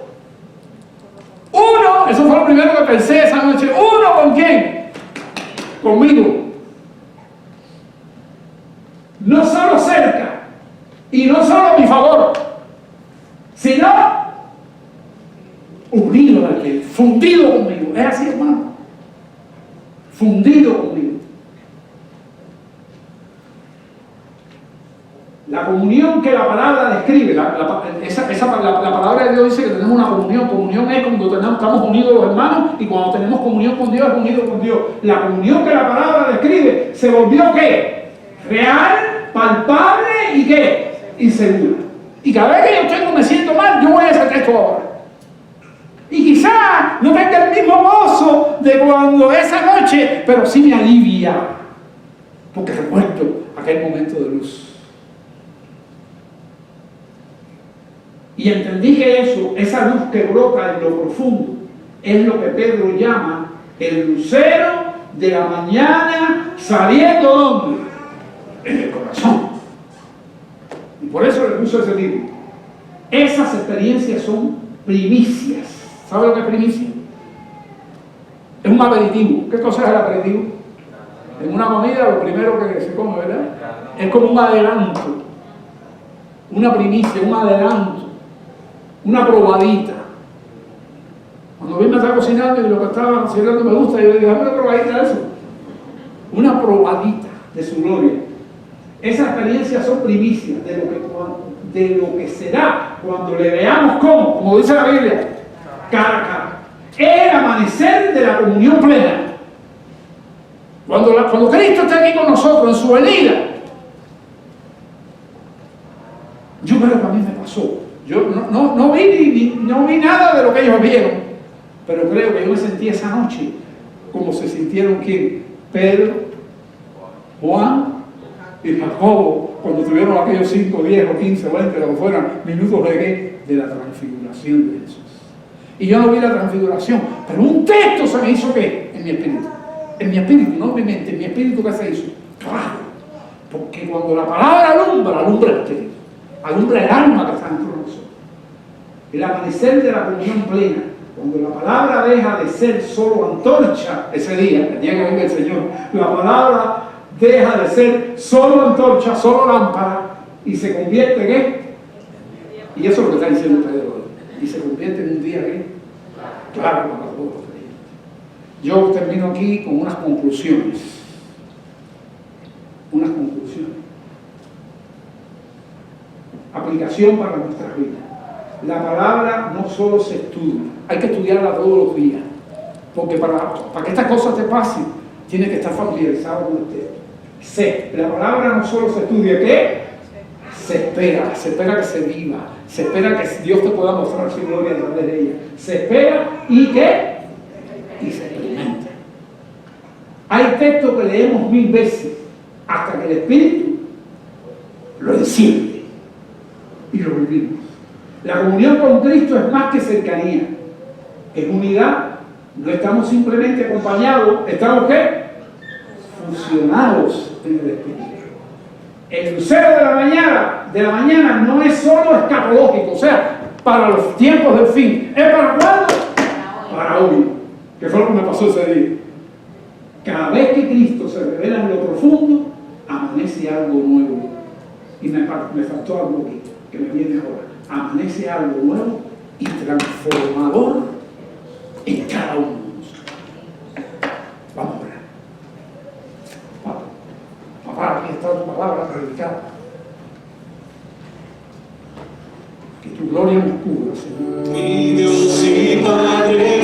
uno, eso fue lo primero que pensé esa noche, uno con quién, conmigo, no solo cerca y no solo a mi favor, sino unido a aquel, fundido conmigo. Es así, hermano, fundido conmigo. La comunión que la palabra describe, la palabra de Dios dice que tenemos una comunión. Comunión es cuando estamos unidos los hermanos, y cuando tenemos comunión con Dios es unido con Dios. La comunión que la palabra describe se volvió ¿qué? Real, palpable y ¿qué? Y segura. Y cada vez que me siento mal, yo voy a ese texto ahora. Y quizás no tenga el mismo gozo de cuando esa noche, pero sí me alivia, porque recuerdo aquel momento de luz. Y entendí que eso, esa luz que brota en lo profundo, es lo que Pedro llama el lucero de la mañana saliendo ¿dónde? En el corazón. Y por eso le puso ese título. Esas experiencias son primicias. ¿Sabe lo que es primicia? Es un aperitivo. ¿Qué cosa es el aperitivo? En una comida lo primero que se come, ¿verdad? Es como un adelanto. Una primicia, un adelanto. Una probadita. Cuando vi me estaba cocinando y lo que estaba cocinando me gusta, yo le digo, dame una probadita de eso. Una probadita de su gloria. Esas experiencias son primicias de lo que será cuando le veamos como dice la Biblia, cara a cara. Es el amanecer de la comunión plena. Cuando Cristo está aquí con nosotros en su venida, yo creo que a mí me pasó. Yo no vi nada de lo que ellos vieron, pero creo que yo me sentí esa noche como se sintieron ¿quién? Pedro, Juan y Jacobo, cuando tuvieron aquellos 5, 10 o 15 o 20, lo que fueran, minutos de ¿qué? De la transfiguración de Jesús. Y yo no vi la transfiguración, pero un texto se me hizo ¿qué? En mi espíritu. En mi espíritu, no en mi mente, en mi espíritu ¿qué se hizo? Claro, porque cuando la palabra alumbra el espíritu, alumbra el alma que está dentro de nosotros. El amanecer de la comunión plena Cuando la palabra deja de ser solo antorcha, ese día, el día que venga el Señor, la palabra deja de ser solo antorcha, solo lámpara, y se convierte en ¿qué? Y eso es lo que está diciendo Pedro hoy. Y se convierte en un día ¿qué? Claro para todos los creyentes. Yo termino aquí con unas conclusiones. Unas conclusiones. Aplicación para nuestras vidas. La palabra no solo se estudia, hay que estudiarla todos los días. Porque para que estas cosas te pasen, tienes que estar familiarizado con usted. La palabra no solo se estudia, ¿qué? Se espera que se viva, se espera que Dios te pueda mostrar su gloria a través de ella. Se espera y ¿qué? Y se experimenta. Hay textos que leemos 1000 veces hasta que el Espíritu lo enciende y lo vivimos. La comunión con Cristo es más que cercanía, es unidad. No estamos simplemente acompañados, estamos ¿qué? Fusionados en el Espíritu. El lucero de la mañana no es solo escatológico, o sea, para los tiempos del fin. ¿Es para cuándo? Para hoy, que fue lo que me pasó ese día. Cada vez que Cristo se revela en lo profundo, amanece algo nuevo. Y me faltó algo aquí, que me viene ahora. Amanece algo nuevo y transformador en cada uno de nosotros. Vamos a orar. Papá, aquí está tu palabra predicada. Que tu gloria nos cubra, Señor. Mi Dios y Padre.